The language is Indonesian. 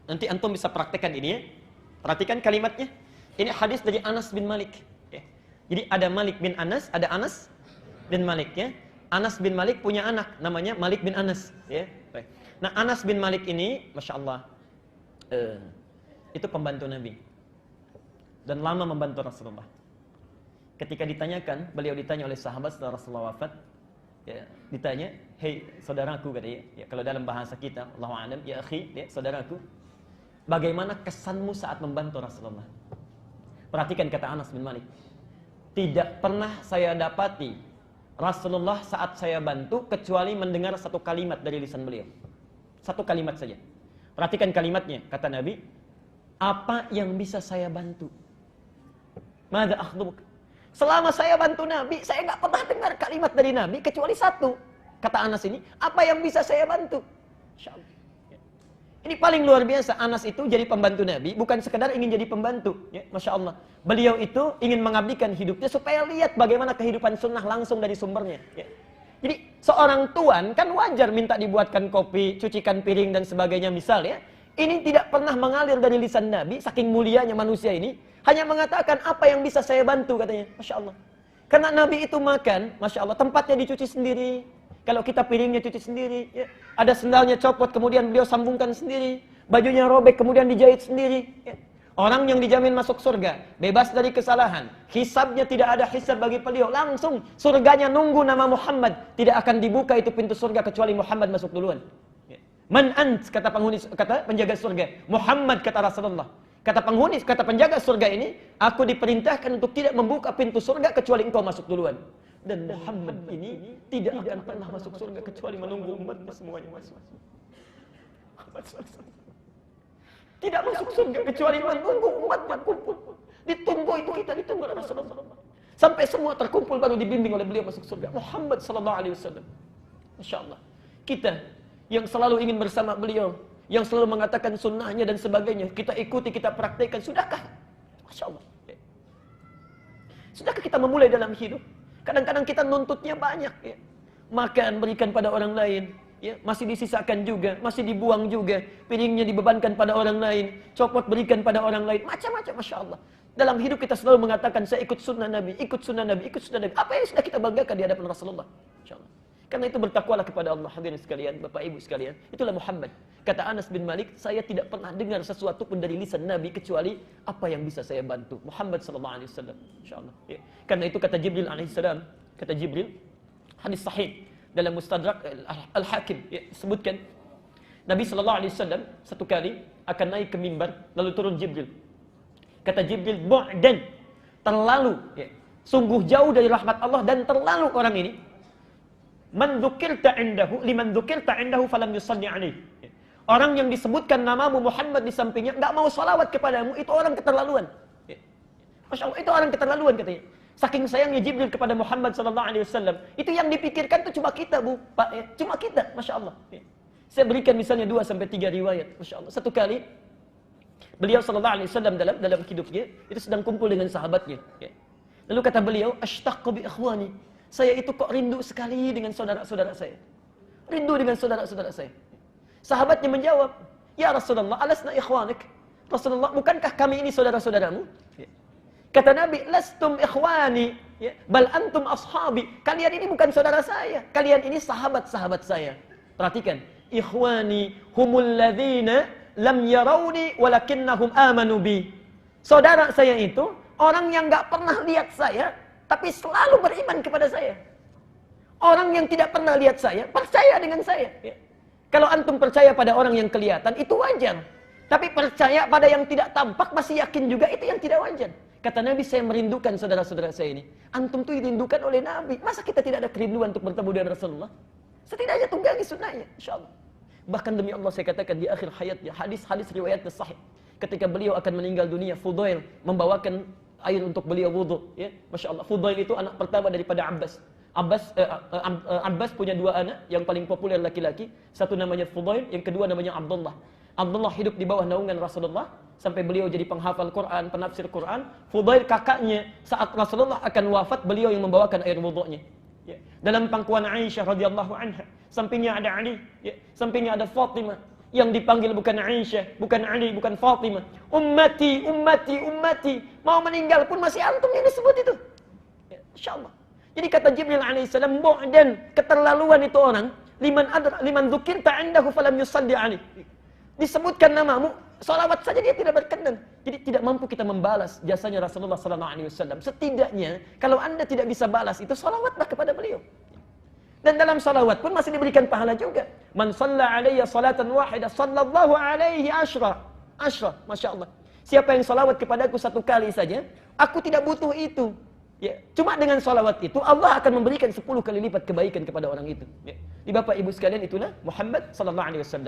Nanti antum bisa praktekkan ini ya. Perhatikan kalimatnya. Ini hadis dari Anas bin Malik. Ya. Jadi ada Malik bin Anas, ada Anas bin Malik ya. Anas bin Malik punya anak namanya Malik bin Anas ya. Nah, Anas bin Malik ini Masya Allah itu pembantu Nabi dan lama membantu Rasulullah. Ketika ditanyakan, beliau ditanya oleh sahabat setelah Rasulullah wafat, ya, ditanya, "Hei saudaraku," katanya, ya, kalau dalam bahasa kita, Allahu a'lam, "Ya akhi," ya, saudaraku, bagaimana kesanmu saat membantu Rasulullah? Perhatikan kata Anas bin Malik. Tidak pernah saya dapati Rasulullah saat saya bantu kecuali mendengar satu kalimat dari lisan beliau. Satu kalimat saja. Perhatikan kalimatnya, kata Nabi, "Apa yang bisa saya bantu?" Madza akhdhubuk? Selama saya bantu Nabi, saya nggak pernah dengar kalimat dari Nabi kecuali satu. Kata Anas ini, "Apa yang bisa saya bantu?" Masya Allah. Ini paling luar biasa. Anas itu jadi pembantu Nabi, bukan sekedar ingin jadi pembantu. Ya, Masya Allah. Beliau itu ingin mengabdikan hidupnya supaya lihat bagaimana kehidupan sunnah langsung dari sumbernya. Ya. Jadi seorang tuan kan wajar minta dibuatkan kopi, cucikan piring dan sebagainya misal ya. Ini tidak pernah mengalir dari lisan Nabi, saking mulianya manusia ini. Hanya mengatakan apa yang bisa saya bantu katanya. Masya Allah. Karena Nabi itu makan, Masya Allah, tempatnya dicuci sendiri. Kalau kita piringnya cuci sendiri. Ya. Ada sendalnya copot, kemudian beliau sambungkan sendiri. Bajunya robek, kemudian dijahit sendiri. Ya. Orang yang dijamin masuk surga, bebas dari kesalahan. Hisabnya tidak ada hisab bagi beliau. Langsung surganya nunggu nama Muhammad. Tidak akan dibuka itu pintu surga kecuali Muhammad masuk duluan. Ya. Man ant, kata penghuni, kata penjaga surga. Muhammad, kata Rasulullah. Kata penghuni, kata penjaga surga ini, aku diperintahkan untuk tidak membuka pintu surga kecuali engkau masuk duluan. Dan Muhammad ini tidak akan pernah masuk surga kecuali menunggu umatnya semuanya masuk. Tidak masuk surga kecuali menunggu umatnya kumpul. Ditunggu itu kita ditunggu oleh Rasulullah. Sampai semua terkumpul baru dibimbing oleh beliau masuk surga. Muhammad sallallahu alaihi wasallam. Masya Allah. Kita yang selalu ingin bersama beliau, yang selalu mengatakan sunnahnya dan sebagainya, kita ikuti, kita praktekkan, sudahkah? Masya Allah. Sudahkah kita memulai dalam hidup? Kadang-kadang kita nuntutnya banyak. Ya. Makan, berikan pada orang lain. Ya. Masih disisakan juga, masih dibuang juga. Piringnya dibebankan pada orang lain. Copot berikan pada orang lain. Macam-macam, Masya Allah. Dalam hidup kita selalu mengatakan, saya ikut sunnah Nabi, ikut sunnah Nabi, ikut sunnah Nabi. Apa yang sudah kita banggakan di hadapan Rasulullah? Masya Allah. Karena itu bertakwalah kepada Allah, hadirin sekalian, Bapak Ibu sekalian. Itulah Muhammad. Kata Anas bin Malik, saya tidak pernah dengar sesuatu pun dari lisan Nabi kecuali apa yang bisa saya bantu. Muhammad sallallahu alaihi wasallam. Insyaallah. Ya. Karena itu kata Jibril alaihi salam, kata Jibril, hadis sahih dalam Mustadrak Al-Hakim, ya, sebutkan Nabi sallallahu alaihi wasallam satu kali akan naik ke mimbar, lalu turun Jibril. Kata Jibril, bu'dan, terlalu, ya, sungguh jauh dari rahmat Allah dan terlalu orang ini. Man dzukirta indahu liman dzukirta indahu falam yusalli alaihi. Orang yang disebutkan namamu Muhammad di sampingnya enggak mau salawat kepadamu, itu orang keterlaluan. Masya Allah, itu orang keterlaluan katanya. Saking sayangnya Jibril kepada Muhammad sallallahu alaihi wasallam, itu yang dipikirkan itu cuma kita, Bu, Pak, ya. Cuma kita, Masya Allah. Saya berikan misalnya 2 sampai 3 riwayat, Masya Allah. Satu kali beliau sallallahu alaihi wasallam dalam hidupnya itu sedang kumpul dengan sahabatnya, ya. Lalu kata beliau, ashtaqu bi ikhwani. Saya itu kok rindu sekali dengan saudara-saudara saya. Rindu dengan saudara-saudara saya. Sahabatnya menjawab, "Ya Rasulullah, alasna ikhwanik?" Rasulullah, bukankah kami ini saudara-saudaramu? Kata Nabi, "Lastum ikhwani, ya, bal antum ashabi." Kalian ini bukan saudara saya, kalian ini sahabat-sahabat saya. Perhatikan, ikhwani humul ladzina lam yarawni walakinnahum amanu bi. Saudara saya itu orang yang enggak pernah lihat saya, tapi selalu beriman kepada saya. Orang yang tidak pernah lihat saya, percaya dengan saya. Ya. Kalau antum percaya pada orang yang kelihatan, itu wajar. Tapi percaya pada yang tidak tampak, masih yakin juga, itu yang tidak wajar. Kata Nabi, saya merindukan saudara-saudara saya ini. Antum tuh dirindukan oleh Nabi. Masa kita tidak ada kerinduan untuk bertemu dengan Rasulullah? Setidaknya tunggangi sunnahnya, insyaAllah. Bahkan demi Allah saya katakan di akhir hayatnya, hadis-hadis riwayatnya sahih. Ketika beliau akan meninggal dunia, Fudail membawakan air untuk beliau wudu, ya. Masya Allah. Fudail itu anak pertama daripada Abbas. Abbas punya 2 anak, yang paling populer laki-laki. Satu namanya Fudail, yang kedua namanya Abdullah. Abdullah hidup di bawah naungan Rasulullah sampai beliau jadi penghafal Quran, penafsir Quran. Fudail kakaknya, saat Rasulullah akan wafat, beliau yang membawakan air wudunya. Ya. Dalam pangkuan Aisyah radhiyallahu anha, sampingnya ada Ali, ya. Sampingnya ada Fatimah. Yang dipanggil bukan Aisyah, bukan Ali, bukan Fatimah. Ummati, ummati, ummati. Mau meninggal pun masih antum yang disebut itu. Ya, Insya Allah. Jadi kata Jibril alaihissalam, bu'dan, keterlaluan itu orang, liman dzukirta 'indahu falam yusalli alaih. Disebutkan namamu, salawat saja dia tidak berkenan. Jadi tidak mampu kita membalas jasanya Rasulullah sallallahu alaihi wasallam. Setidaknya kalau Anda tidak bisa balas itu, salawatlah kepada beliau. Dan dalam salawat pun masih diberikan pahala juga. Man shalla alayya salatan wahidah sallallahu alaihi asyra. Masya Allah. Siapa yang salawat kepadaku satu kali saja, aku tidak butuh itu. Ya, cuma dengan salawat itu Allah akan memberikan 10 kali lipat kebaikan kepada orang itu. Ya. Di Bapak Ibu sekalian, itulah Muhammad sallallahu alaihi wasallam.